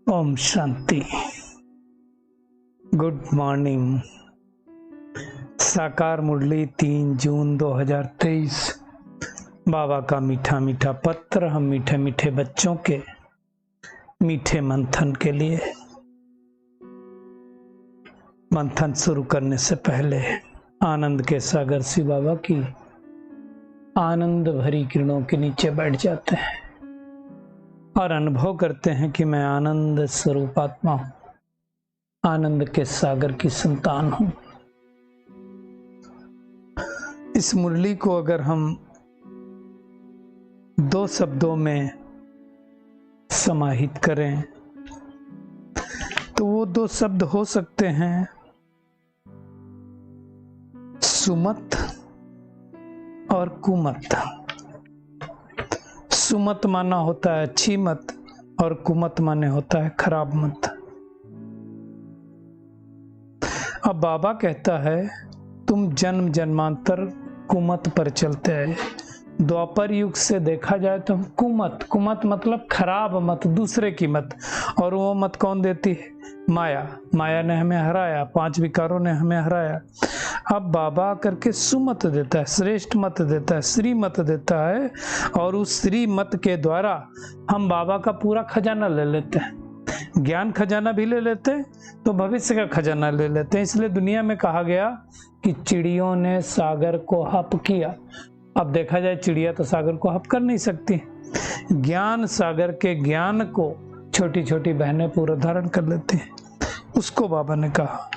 Om Shanti. Good morning. साकार मुरली 3 जून 2023। बाबा का मीठा मीठा पत्र हम मीठे मीठे बच्चों के मीठे मंथन के लिए। मंथन शुरू करने से पहले आनंद के सागर शिव बाबा की आनंद भरी किरणों के नीचे बैठ जाते हैं और अनुभव करते हैं कि मैं आनंद स्वरूप आत्मा हूं, आनंद के सागर की संतान हूं। इस मुरली को अगर हम 2 शब्दों में समाहित करें तो वो 2 शब्द हो सकते हैं सुमत और कुमत। सुमत माना होता है अच्छी मत और कुमत माने होता है खराब मत। अब बाबा कहता है तुम जन्म जन्मांतर कुमत पर चलते हैं। द्वापर युग से देखा जाए तो कुमत, कुमत मतलब खराब मत, दूसरे की मत। और वो मत कौन देती है? माया। माया ने हमें हराया, 5 विकारों ने हमें हराया। अब बाबा करके सुमत देता है, श्रेष्ठ मत देता है, श्री मत देता है। और उस श्री मत के द्वारा हम बाबा का पूरा खजाना ले लेते हैं। ज्ञान खजाना भी ले लेते हैं तो भविष्य का खजाना ले लेते हैं। इसलिए दुनिया में कहा गया कि चिड़ियों ने सागर को हप किया। अब देखा जाए चिड़िया तो सागर को हप कर नहीं सकती। ज्ञान सागर के ज्ञान को छोटी छोटी बहनें पूरा धारण कर लेती हैं। उसको बाबा ने कहा।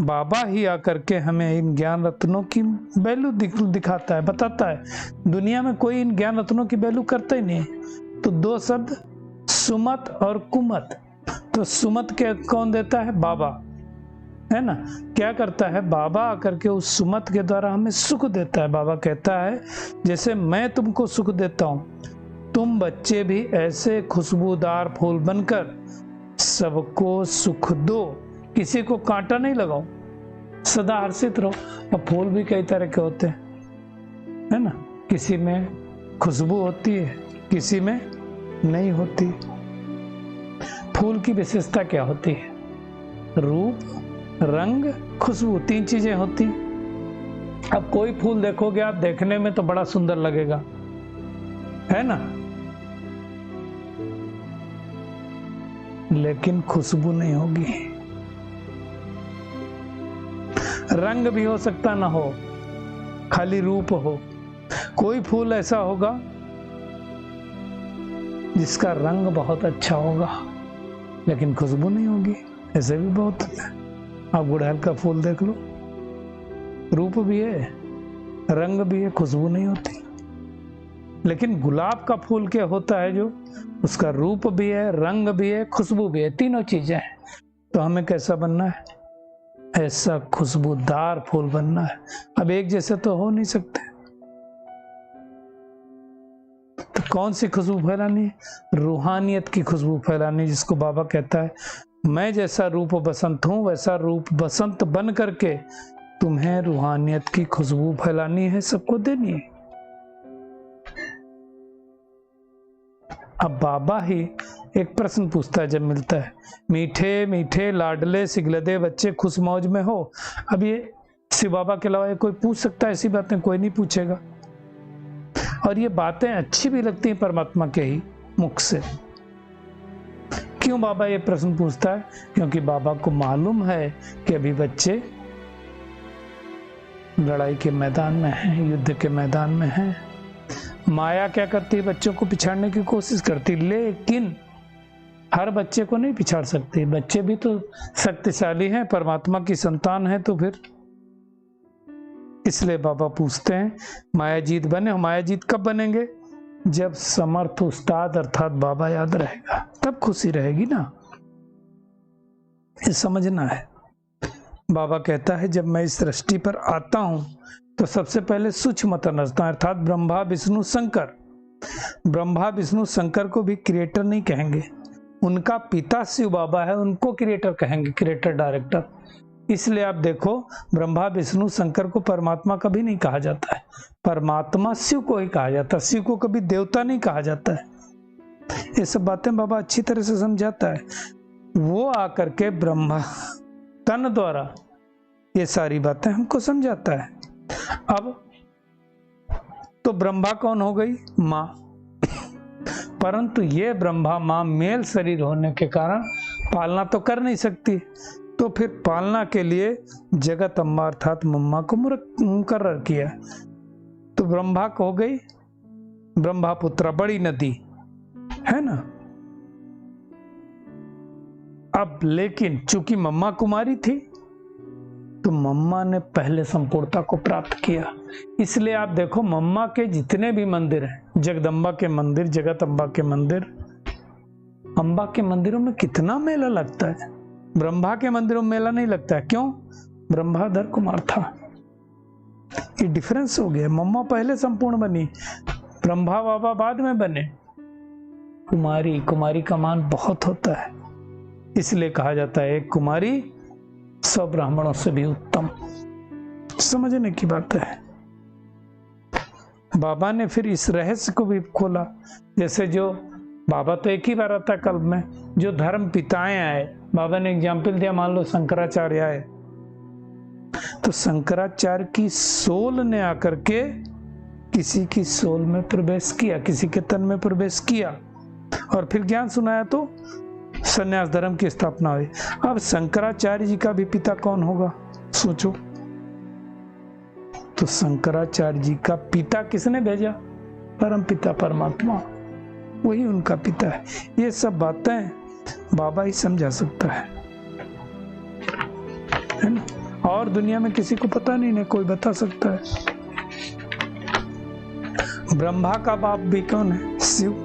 बाबा ही आकर के हमें इन ज्ञान रत्नों की वैल्यू दिखाता है, बताता है। दुनिया में कोई इन ज्ञान रत्नों की वैल्यू करता ही नहीं। तो 2 शब्द सुमत और कुमत। तो सुमत के कौन देता है? बाबा, है ना। क्या करता है बाबा आकर के? उस सुमत के द्वारा हमें सुख देता है। बाबा कहता है जैसे मैं तुमको सुख देता हूं, तुम बच्चे भी ऐसे खुशबूदार फूल बनकर सबको सुख दो। किसी को कांटा नहीं लगाओ, सदा हर्षित रहो। अब फूल भी कई तरह के होते हैं, है ना। किसी में खुशबू होती है, किसी में नहीं होती। फूल की विशेषता क्या होती है? रूप, रंग, खुशबू, 3 चीजें होती। अब कोई फूल देखोगे आप, देखने में तो बड़ा सुंदर लगेगा, है ना, लेकिन खुशबू नहीं होगी। रंग भी हो सकता ना हो, खाली रूप हो। कोई फूल ऐसा होगा जिसका रंग बहुत अच्छा होगा लेकिन खुशबू नहीं होगी। ऐसे भी बहुत है। आप गुड़हल का फूल देख लो, रूप भी है, रंग भी है, खुशबू नहीं होती। लेकिन गुलाब का फूल क्या होता है? जो उसका रूप भी है, रंग भी है, खुशबू भी है, तीनों चीजें हैं। तो हमें कैसा बनना है? ऐसा खुशबूदार फूल बनना है। अब एक जैसे तो हो नहीं सकते। तो कौन सी खुशबू फैलानी है? रूहानियत की खुशबू फैलानी, जिसको बाबा कहता है मैं जैसा रूप बसंत हूं वैसा रूप बसंत बन करके तुम्हें रूहानियत की खुशबू फैलानी है, सबको देनी है। अब बाबा ही एक प्रश्न पूछता है जब मिलता है, मीठे मीठे लाडले सिगलदे बच्चे खुश मौज में हो। अब ये शिव बाबा के अलावा कोई पूछ सकता है? ऐसी बातें कोई नहीं पूछेगा। और ये बातें अच्छी भी लगती हैं परमात्मा के ही मुख से। क्यों बाबा ये प्रश्न पूछता है? क्योंकि बाबा को मालूम है कि अभी बच्चे लड़ाई के मैदान में हैं, युद्ध के मैदान में हैं। माया क्या करती है? बच्चों को पिछाड़ने की कोशिश करती, लेकिन हर बच्चे को नहीं पिछाड़ सकती। बच्चे भी तो शक्तिशाली हैं, परमात्मा की संतान है। तो फिर इसलिए बाबा पूछते हैं मायाजीत बने हो। मायाजीत कब बनेंगे? जब समर्थ उस्ताद अर्थात बाबा याद रहेगा, तब खुशी रहेगी ना। ये समझना है। बाबा कहता है जब मैं इस सृष्टि पर आता हूं तो सबसे पहले सूक्ष्म तनजता अर्थात ब्रह्मा विष्णु शंकर। ब्रह्मा विष्णु शंकर को भी क्रिएटर नहीं कहेंगे, उनका पिता शिव बाबा है, उनको क्रिएटर कहेंगे, क्रिएटर डायरेक्टर। इसलिए आप देखो ब्रह्मा विष्णु शंकर को परमात्मा कभी नहीं कहा जाता है, परमात्मा शिव को ही कहा जाता है। शिव को कभी देवता नहीं कहा जाता है। ये सब बातें बाबा अच्छी तरह से समझाता है। वो आकर के ब्रह्मा तन द्वारा ये सारी बातें हमको समझाता है। अब तो ब्रह्मा कौन हो गई? माँ। परंतु ये ब्रह्मा माँ मेल शरीर होने के कारण पालना तो कर नहीं सकती, तो फिर पालना के लिए जगत अम्बा अर्थात मम्मा को मुकर्रर किया। तो ब्रह्मा को हो गई ब्रह्मपुत्र, बड़ी नदी है ना। अब लेकिन चूंकि मम्मा कुमारी थी तो मम्मा ने पहले संपूर्णता को प्राप्त किया। इसलिए आप देखो मम्मा के जितने भी मंदिर हैं, जगदम्बा के मंदिर, जगत अम्बा के मंदिर, अम्बा के मंदिरों में कितना मेला लगता है, ब्रह्मा के मंदिरों में मेला नहीं लगता है। क्यों? ब्रह्माधर कुमार था। ये डिफरेंस हो गया। मम्मा पहले संपूर्ण बनी, ब्रह्मा बाबा बाद में बने। कुमारी का मान बहुत होता है, इसलिए कहा जाता है एक कुमारी 100 ब्राह्मणों से भी उत्तम। समझने की बात है। बाबा ने फिर इस रहस्य को भी खोला। जैसे जो बाबा तो एक ही बार आता कल्प में, जो धर्म पिताएं आए, बाबा ने एग्जाम्पल दिया, मान लो शंकराचार्य आए, तो शंकराचार्य की सोल ने आकर के किसी की सोल में प्रवेश किया, किसी के तन में प्रवेश किया और फिर ज्ञान सुनाया, तो संन्यास धर्म की स्थापना हुई। अब शंकराचार्य जी का भी पिता कौन होगा? सोचो। तो शंकराचार्य जी का पिता किसने भेजा? परम पिता परमात्मा, वही उनका पिता है। ये सब बातें बाबा ही समझा सकता है ना। और दुनिया में किसी को पता नहीं, कोई बता सकता है। ब्रह्मा का बाप भी कौन है? शिव।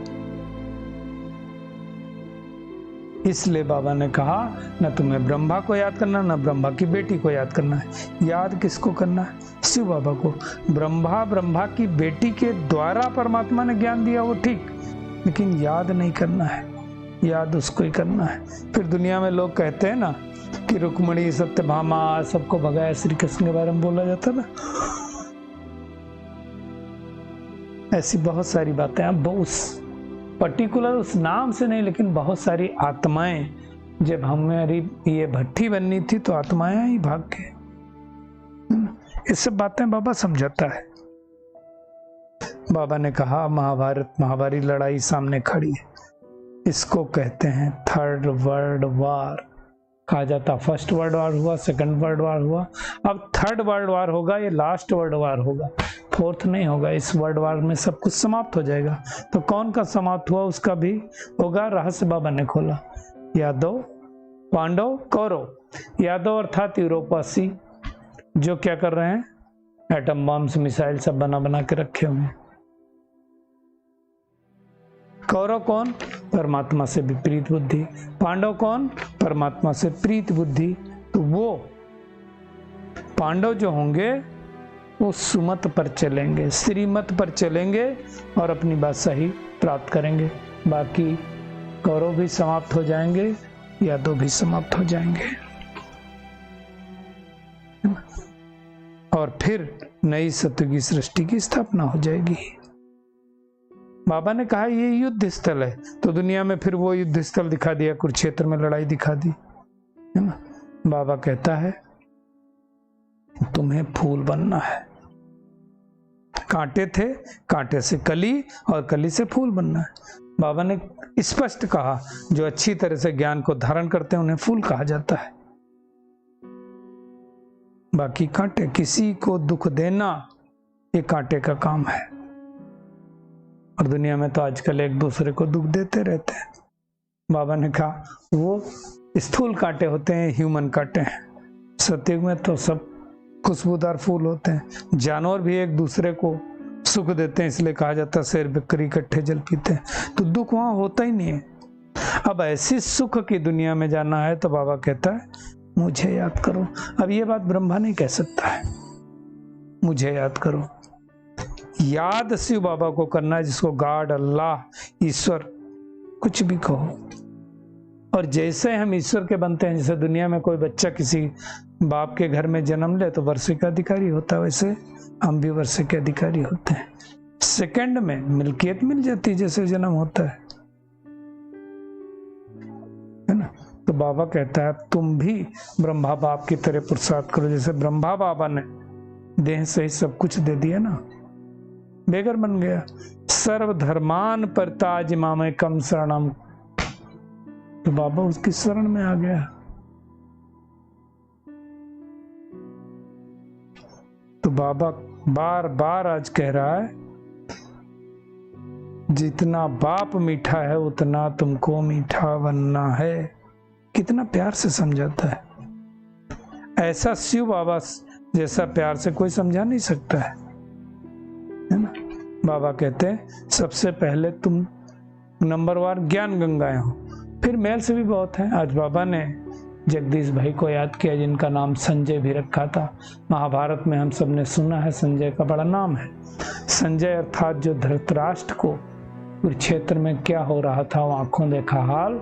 इसलिए बाबा ने कहा न तुम्हें ब्रह्मा को याद करना, न ब्रह्मा की बेटी को याद करना है। याद किसको करना है? शिव बाबा को। ब्रह्मा की बेटी के द्वारा परमात्मा ने ज्ञान दिया, वो ठीक, लेकिन याद नहीं करना है, याद उसको ही करना है। फिर दुनिया में लोग कहते हैं ना कि रुक्मिणी सत्यभामा सबको भगाया, श्री कृष्ण के बारे में बोला जाता ना, ऐसी बहुत सारी बातें। अब उस पर्टिकुलर उस नाम से नहीं, लेकिन बहुत सारी आत्माएं, जब हमारी ये भट्टी बननी थी तो आत्माएं ही भाग के। ये सब बातें बाबा समझाता है। बाबा ने कहा महाभारी लड़ाई सामने खड़ी है, इसको कहते हैं थर्ड वर्ल्ड वार। कहा जाता फर्स्ट वर्ल्ड वार हुआ, सेकंड वर्ल्ड वार हुआ, अब थर्ड वर्ल्ड वार होगा, ये लास्ट वर्ल्ड वार होगा, फोर्थ नहीं होगा। इस वर्ल्ड वार में सब कुछ समाप्त हो जाएगा। तो कौन का समाप्त हुआ उसका भी होगा रहस्य बाबा ने खोला। यादव, पांडव, कौरव। यादव अर्थात यूरोपवासी जो क्या कर रहे हैं, एटम बम्स मिसाइल सब बना के रखे हुए। कौरव कौन? परमात्मा से विपरीत बुद्धि। पांडव कौन? परमात्मा से प्रीत बुद्धि। तो वो पांडव जो होंगे वो सुमत पर चलेंगे, श्रीमत पर चलेंगे और अपनी बादशाही प्राप्त करेंगे। बाकी कौरव भी समाप्त हो जाएंगे, यादव भी समाप्त हो जाएंगे और फिर नई सत्य की सृष्टि की स्थापना हो जाएगी। बाबा ने कहा ये युद्ध स्थल है, तो दुनिया में फिर वो युद्ध स्थल दिखा दिया, कुरुक्षेत्र में लड़ाई दिखा दी, है ना। बाबा कहता है तुम्हें फूल बनना है। कांटे थे, कांटे से कली और कली से फूल बनना है। बाबा ने स्पष्ट कहा जो अच्छी तरह से ज्ञान को धारण करते हैं उन्हें फूल कहा जाता है। बाकी कांटे, किसी को दुख देना ये कांटे का काम है। और दुनिया में तो आजकल एक दूसरे को दुख देते रहते हैं। बाबा ने कहा वो स्थूल कांटे होते हैं, ह्यूमन कांटे हैं। सत्युग में तो सब खुशबूदार फूल होते हैं। जानवर भी एक दूसरे को सुख देते हैं, इसलिए कहा जाता है शेर बकरी इकट्ठे जल पीते हैं। तो दुख वहां होता ही नहीं है। अब ऐसी सुख की दुनिया में जाना है तो बाबा कहता है मुझे याद करो। अब ये बात ब्रह्मा नहीं कह सकता है, मुझे याद करो। याद शिव बाबा को करना है, जिसको गॉड, अल्लाह, ईश्वर कुछ भी कहो। और जैसे हम ईश्वर के बनते हैं, जैसे दुनिया में कोई बच्चा किसी बाप के घर में जन्म ले तो वर्षे का अधिकारी होता है, वैसे हम भी वर्षे के अधिकारी होते हैं। सेकंड में मिल्कियत मिल जाती है जैसे जन्म होता है। ना। तो बाबा कहता है तुम भी ब्रह्मा बाप की तरह पुरुषार्थ करो, जैसे ब्रह्मा बाबा ने देह से ही सब कुछ दे दिया ना, बेगर बन गया। सर्वधर्मान परताज मामे कम शरणम, तो बाबा उसकी शरण में आ गया। तो बाबा बार बार आज कह रहा है जितना बाप मीठा है उतना तुमको मीठा बनना है। कितना प्यार से समझाता है। ऐसा शिव बाबा जैसा प्यार से कोई समझा नहीं सकता है ना। बाबा कहते हैं सबसे पहले तुम नंबर 1 ज्ञान गंगाएं हो, फिर मेल से भी बहुत है। आज बाबा ने जगदीश भाई को याद किया जिनका नाम संजय भी रखा था। महाभारत में हम सब ने सुना है संजय का बड़ा नाम है। संजय अर्थात जो धृतराष्ट्र को कुरुक्षेत्र में क्या हो रहा था वो आंखों देखा हाल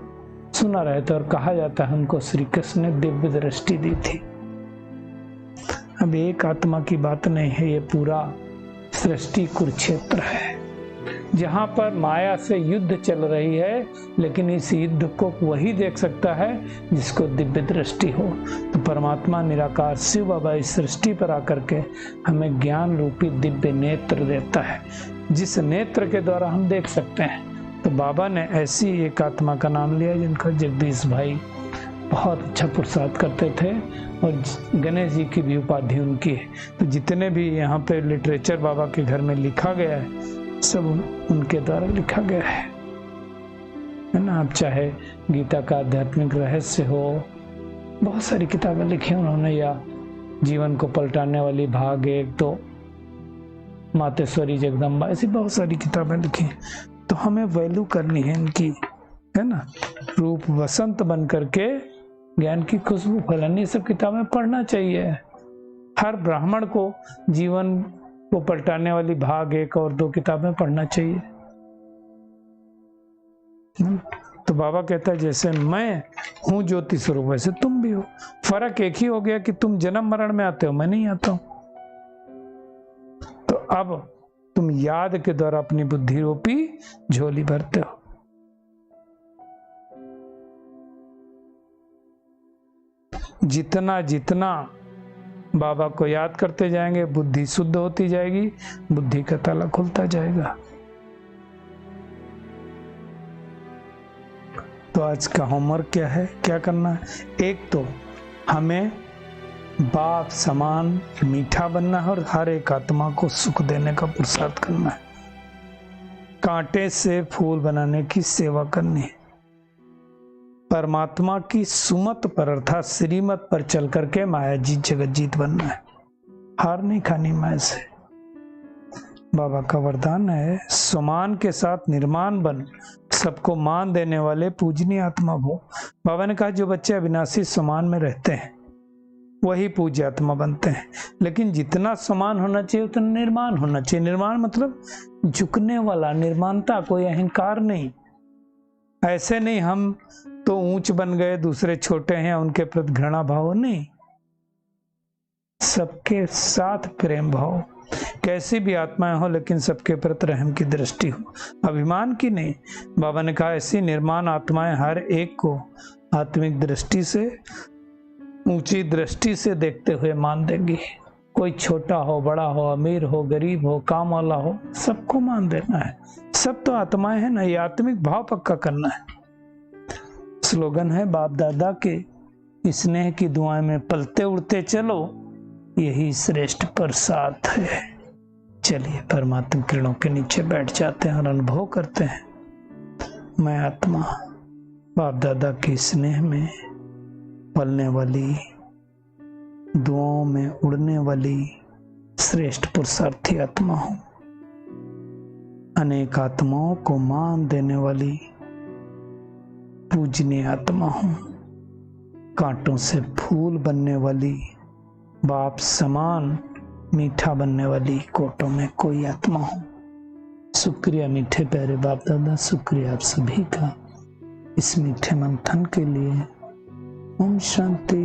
सुना रहे थे, और कहा जाता है उनको श्री कृष्ण ने दिव्य दृष्टि दी थी। अब एक आत्मा की बात नहीं है, ये पूरा सृष्टि कुरुक्षेत्र है जहां पर माया से युद्ध चल रही है, लेकिन इस युद्ध को वही देख सकता है जिसको दिव्य दृष्टि हो। तो परमात्मा निराकार शिव बाबा इस सृष्टि पर आकर के हमें ज्ञान रूपी दिव्य नेत्र देता है, जिस नेत्र के द्वारा हम देख सकते हैं। तो बाबा ने ऐसी एक आत्मा का नाम लिया जिनका जगदीश भाई बहुत अच्छा पुरुषार्थ करते थे, और गणेश जी की भी उपाधि उनकी है। तो जितने भी यहाँ पे लिटरेचर बाबा के घर में लिखा गया है सब उनके द्वारा लिखा गया है ना। आप चाहे गीता का आध्यात्मिक रहस्य हो, बहुत सारी किताबें लिखी उन्होंने, या जीवन को पलटाने वाली भाग 1, 2, मातेश्वरी जगदम्बा, ऐसी बहुत सारी किताबें लिखी। तो हमें वैल्यू करनी है इनकी, है ना। रूप वसंत बन करके ज्ञान की खुशबू फैलानी, सब किताबें पढ़ना चाहिए। हर ब्राह्मण को जीवन को पलटाने वाली भाग 1 और 2 किताबें पढ़ना चाहिए। तो बाबा कहता है जैसे मैं हूं ज्योति स्वरूप वैसे तुम भी हो। फर्क एक ही हो गया कि तुम जन्म मरण में आते हो, मैं नहीं आता हूं। तो अब तुम याद के द्वारा अपनी बुद्धि रूपी झोली भरते हो। जितना जितना बाबा को याद करते जाएंगे बुद्धि शुद्ध होती जाएगी, बुद्धि का ताला खुलता जाएगा। तो आज का होमवर्क क्या है, क्या करना है? एक तो हमें बाप समान मीठा बनना है और हर एक आत्मा को सुख देने का पुरुषार्थ करना है। कांटे से फूल बनाने की सेवा करनी है। परमात्मा की सुमत पर अर्थात श्रीमत पर चल करके माया जीत जगत जीत बनना है। हार नहीं खानी माया से। बाबा का वरदान है समान के साथ निर्माण बन, सबको मान देने वाले पूजनीय आत्मा हो। बाबा ने कहा जो बच्चे अविनाशी समान में रहते हैं वही पूज्य आत्मा बनते हैं, लेकिन जितना समान होना चाहिए उतना निर्माण होना चाहिए। निर्माण मतलब झुकने वाला, निर्माणता, कोई अहंकार नहीं। ऐसे नहीं हम तो ऊंच बन गए दूसरे छोटे हैं उनके प्रति घृणा भाव नहीं, सबके साथ प्रेम भाव। कैसी भी आत्माएं हो लेकिन सबके प्रति रहम की दृष्टि हो, अभिमान की नहीं। बाबा ने कहा ऐसी निर्माण आत्माएं हर एक को आत्मिक दृष्टि से, ऊंची दृष्टि से देखते हुए मान देंगी। कोई छोटा हो, बड़ा हो, अमीर हो, गरीब हो, काम वाला हो, सबको मान देना है। सब तो आत्माएं हैं ना, ये आत्मिक भाव पक्का करना है। स्लोगन है बाप दादा के स्नेह की दुआएं में पलते उड़ते चलो, यही श्रेष्ठ प्रसाद है। चलिए परमात्मा किरणों के नीचे बैठ जाते हैं और अनुभव करते हैं मैं आत्मा बाप दादा के स्नेह में पलने वाली, दुआओं में उड़ने वाली श्रेष्ठ पुरुषार्थी आत्मा हूं। अनेक आत्माओं को मान देने वाली पूजनीय आत्मा हूं। कांटों से फूल बनने वाली, बाप समान मीठा बनने वाली कोटों में कोई आत्मा हूं। शुक्रिया मीठे प्यारे बाप दादा, शुक्रिया आप सभी का इस मीठे मंथन के लिए। ओम शांति।